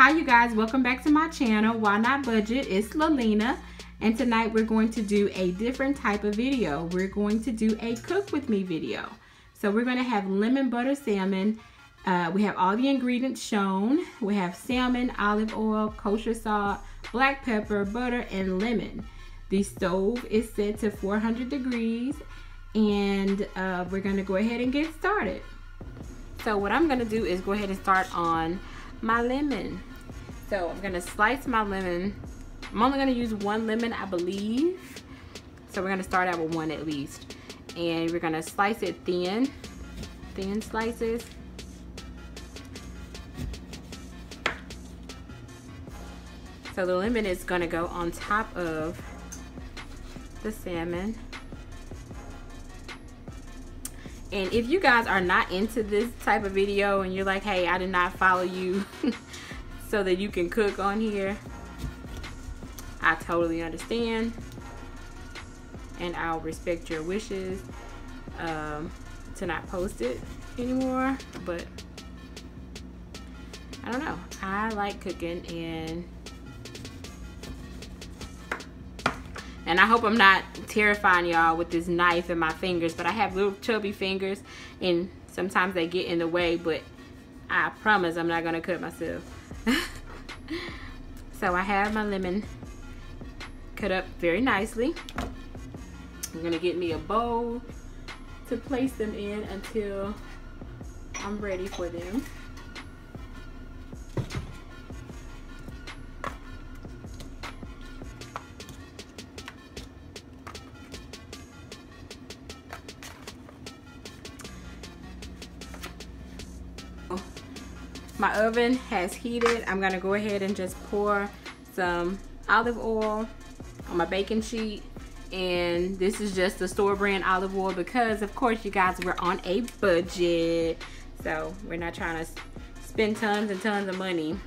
Hi you guys, welcome back to my channel, Why Not Budget. It's Lalina, and tonight we're going to do a different type of video. We're going to do a cook with me video. So we're going to have lemon butter salmon. We have all the ingredients shown. We have salmon, olive oil, kosher salt, black pepper, butter, and lemon. The stove is set to 400 degrees, and we're going to go ahead and get started. So what I'm going to do is go ahead and start on my lemon. So I'm going to slice my lemon. I'm only going to use one lemon, I believe. So we're going to start out with one at least. And we're going to slice it thin slices. So the lemon is going to go on top of the salmon. And if you guys are not into this type of video and you're like, hey, I did not follow you so that you can cook on here, I totally understand. And I'll respect your wishes to not post it anymore. But I don't know. I like cooking, and I hope I'm not terrifying y'all with this knife in my fingers, but I have little chubby fingers and sometimes they get in the way, but I promise I'm not gonna cut myself. So I have my lemon cut up very nicely. I'm gonna get me a bowl to place them in until I'm ready for them. My oven has heated. I'm gonna go ahead and just pour some olive oil on my baking sheet. And this is just the store brand olive oil because of course you guys, we're on a budget. So we're not trying to spend tons and tons of money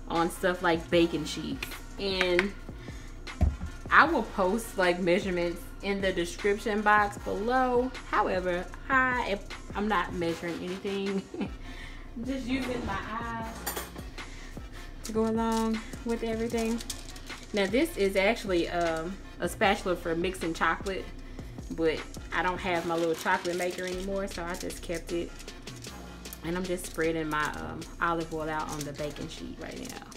on stuff like baking sheets. And I will post like measurements in the description box below. However, I'm not measuring anything. Just using my eyes to go along with everything. Now this is actually a spatula for mixing chocolate, but I don't have my little chocolate maker anymore, so I just kept it. And I'm just spreading my olive oil out on the baking sheet right now.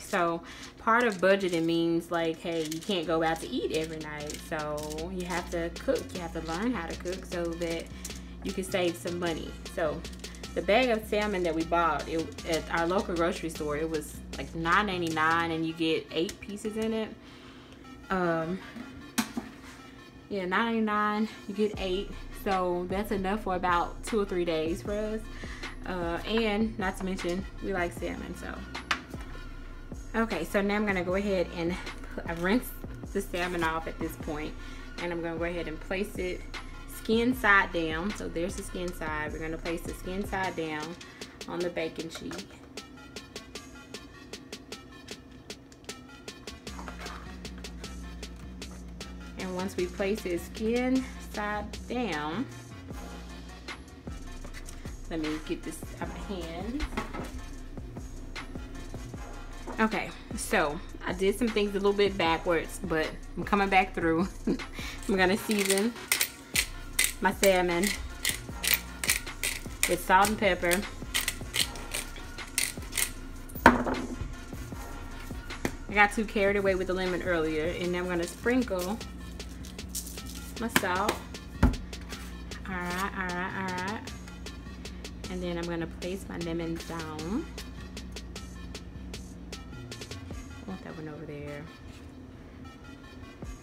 So part of budgeting means like, hey, you can't go out to eat every night, so you have to cook. You have to learn how to cook so that you can save some money. So the bag of salmon that we bought at our local grocery store, it was like $9.99 and you get 8 pieces in it. Yeah, $9.99, you get 8. So that's enough for about 2 or 3 days for us. And not to mention, we like salmon, so. Okay, so now I'm gonna go ahead and rinse the salmon off at this point. And I'm gonna go ahead and place it skin side down. So there's the skin side. We're going to place the skin side down on the baking sheet. And once we place his skin side down, let me get this out of my hands. Okay, so I did some things a little bit backwards, but I'm coming back through. I'm going to season my salmon with salt and pepper. I got too carried away with the lemon earlier, and now I'm going to sprinkle my salt. Alright. And then I'm going to place my lemons down. I want that one over there.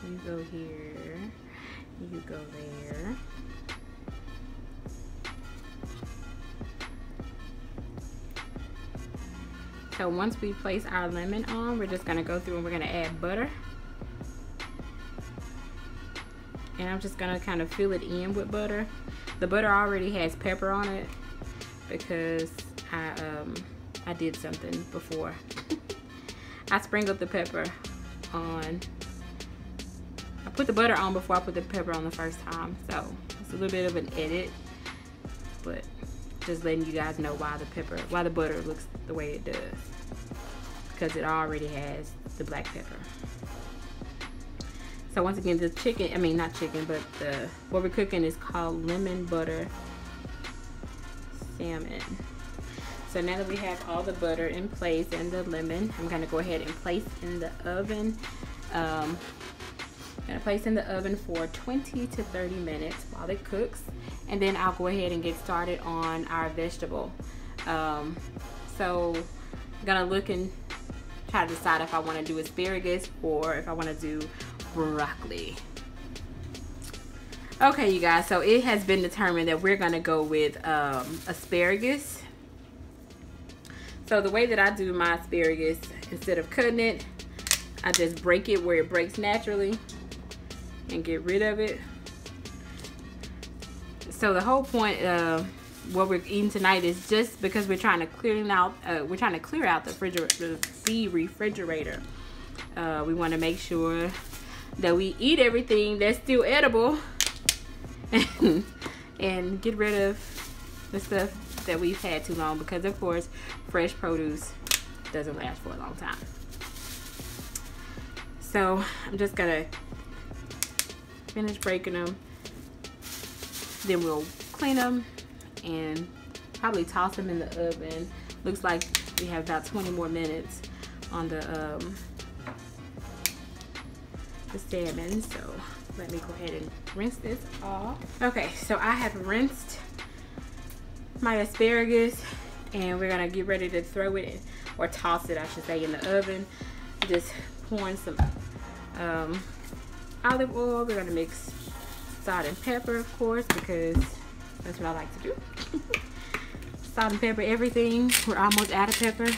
You go here. You go there. So once we place our lemon on, we're just gonna go through and we're gonna add butter. And I'm just gonna kind of fill it in with butter. The butter already has pepper on it because I did something before. I sprinkled the pepper on. I put the butter on before I put the pepper on the first time, so it's a little bit of an edit, but just letting you guys know why the butter looks the way it does, because it already has the black pepper. So once again, the chicken, I mean not chicken, but what we're cooking is called lemon butter salmon. So now that we have all the butter in place and the lemon, I'm gonna go ahead and place in the oven. I'm gonna place in the oven for 20 to 30 minutes while it cooks, and then I'll go ahead and get started on our vegetable. So I'm gonna look and try to decide if I want to do asparagus or if I want to do broccoli. Okay, you guys, so it has been determined that we're gonna go with asparagus. So the way that I do my asparagus, instead of cutting it, I just break it where it breaks naturally and get rid of it. So the whole point of what we're eating tonight is just because we're trying to clear out the refrigerator. We want to make sure that we eat everything that's still edible and get rid of the stuff that we've had too long, because of course fresh produce doesn't last for a long time. So I'm just gonna finish breaking them, then we'll clean them and probably toss them in the oven. Looks like we have about 20 more minutes on the salmon, so let me go ahead and rinse this off. Okay, so I have rinsed my asparagus and we're gonna get ready to throw it in, or toss it I should say, in the oven. Just pouring some olive oil. We're gonna mix salt and pepper, of course, because that's what I like to do. Salt and pepper everything. We're almost out of pepper,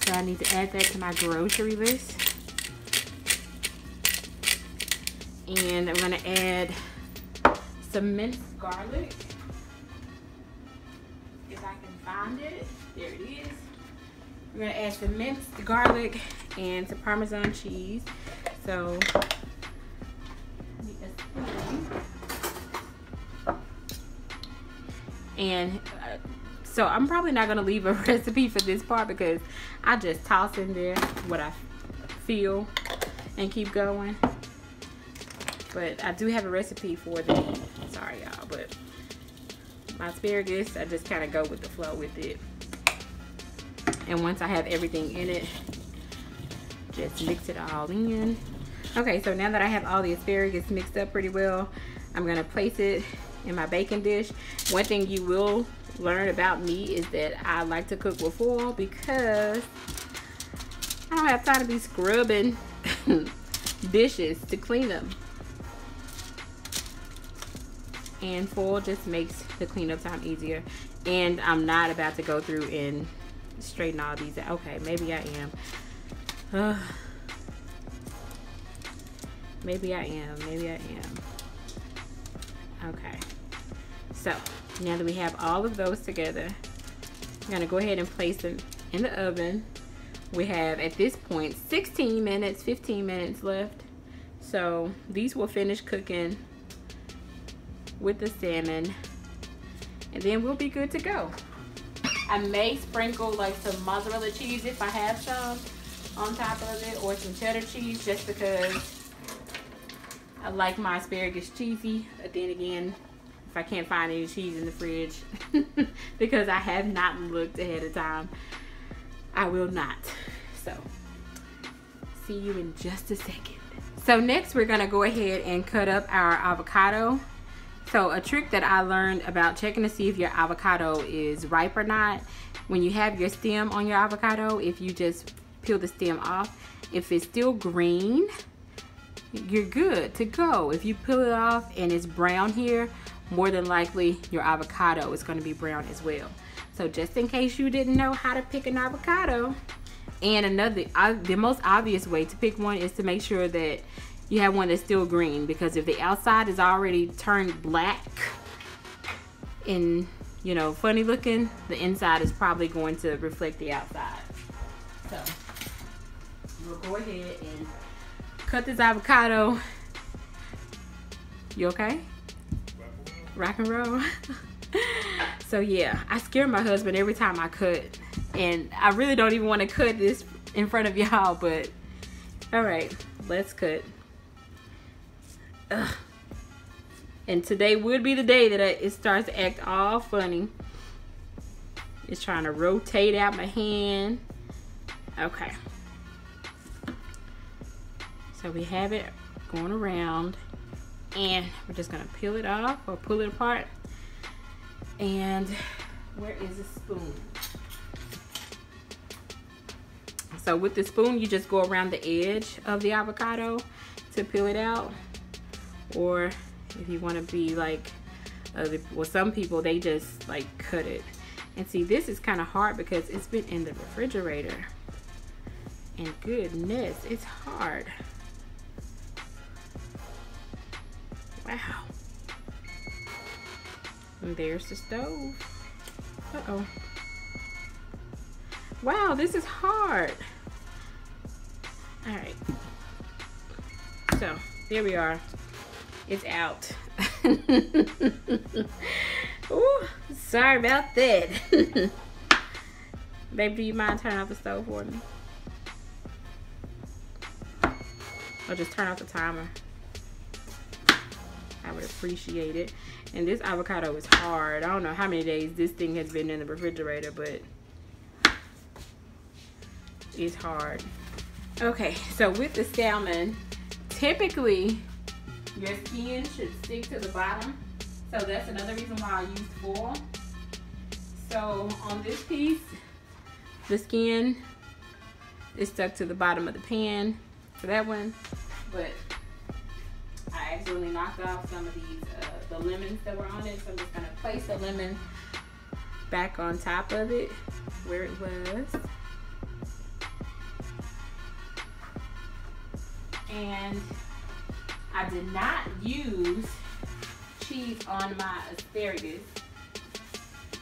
so I need to add that to my grocery list. And I'm gonna add some minced garlic. If I can find it, there it is. We're gonna add some minced garlic and some Parmesan cheese. So, and so I'm probably not gonna leave a recipe for this part because I just toss in there what I feel and keep going. But I do have a recipe for the meat. Sorry y'all, but my asparagus, I just kind of go with the flow with it. And once I have everything in it, just mix it all in. Okay, so now that I have all the asparagus mixed up pretty well, I'm gonna place it in my baking dish. One thing you will learn about me is that I like to cook with foil because I don't have time to be scrubbing dishes to clean them. And foil just makes the cleanup time easier. And I'm not about to go through and straighten all these out. Okay, maybe I am. Maybe I am. Okay. So, now that we have all of those together, I'm gonna go ahead and place them in the oven. We have, at this point, 16 minutes, 15 minutes left. So, these will finish cooking with the salmon, and then we'll be good to go. I may sprinkle like some mozzarella cheese if I have some on top of it, or some cheddar cheese, just because I like my asparagus cheesy. But then again, if I can't find any cheese in the fridge because I have not looked ahead of time, I will not. So see you in just a second. So next we're gonna go ahead and cut up our avocado. So a trick that I learned about checking to see if your avocado is ripe or not, when you have your stem on your avocado, if you just peel the stem off, if it's still green, you're good to go. If you peel it off and it's brown here, more than likely your avocado is going to be brown as well. So just in case you didn't know how to pick an avocado, and the most obvious way to pick one is to make sure that you have one that's still green, because if the outside is already turned black and, you know, funny looking, the inside is probably going to reflect the outside. So we'll go ahead and cut this avocado. You okay? Rock and roll. So yeah, I scare my husband every time I cut, and I really don't even want to cut this in front of y'all, but all right, let's cut. Ugh. And today would be the day that it starts to act all funny. It's trying to rotate out my hand. Okay. So we have it going around, and we're just gonna peel it off or pull it apart. And where is the spoon? So with the spoon, you just go around the edge of the avocado to peel it out. Or if you want to be like, well, some people, they just like cut it. And see, this is kind of hard because it's been in the refrigerator. And goodness, it's hard. Wow. And there's the stove. Uh-oh. Wow, this is hard. All right. So, there we are. It's out. Ooh, sorry about that. Babe, do you mind turning off the stove for me? Or just turn off the timer. I would appreciate it. And this avocado is hard. I don't know how many days this thing has been in the refrigerator, but it's hard. Okay, so with the salmon, typically your skin should stick to the bottom. So that's another reason why I use foil. So on this piece, the skin is stuck to the bottom of the pan for that one. But I accidentally knocked off some of these, the lemons that were on it. So I'm just gonna place the lemon back on top of it where it was. And I did not use cheese on my asparagus.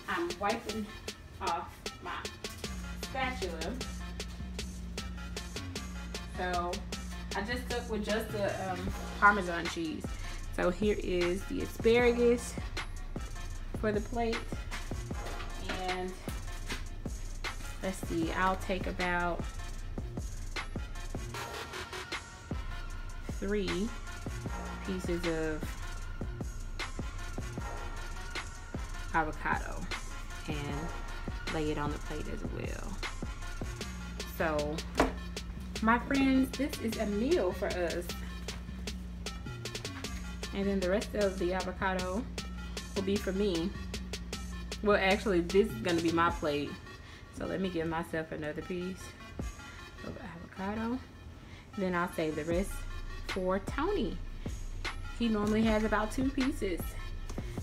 I'm wiping off my spatula. So I just stuck with just the Parmesan cheese. So here is the asparagus for the plate. And let's see, I'll take about 3 pieces of avocado and lay it on the plate as well. So my friends, this is a meal for us. And then the rest of the avocado will be for me. Well, actually, this is gonna be my plate. So let me give myself another piece of avocado. Then I'll save the rest for Tony. He normally has about 2 pieces.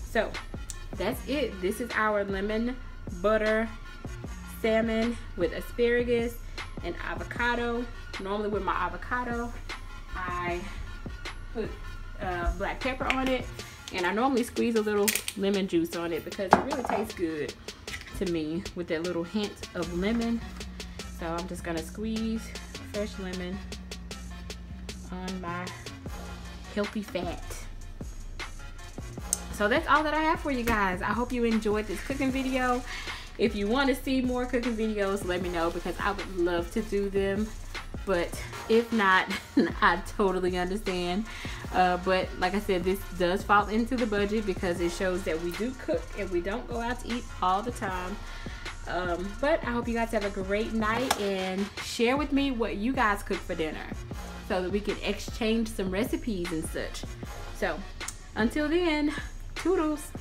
So that's it. This is our lemon butter salmon with asparagus and avocado. Normally with my avocado, I put black pepper on it, and I normally squeeze a little lemon juice on it because it really tastes good to me with that little hint of lemon. So I'm just gonna squeeze fresh lemon on my healthy fat. So that's all that I have for you guys. I hope you enjoyed this cooking video. If you want to see more cooking videos, let me know because I would love to do them. But if not, I totally understand. But like I said, this does fall into the budget because it shows that we do cook and we don't go out to eat all the time. But I hope you guys have a great night and share with me what you guys cook for dinner so that we can exchange some recipes and such. So until then, toodles.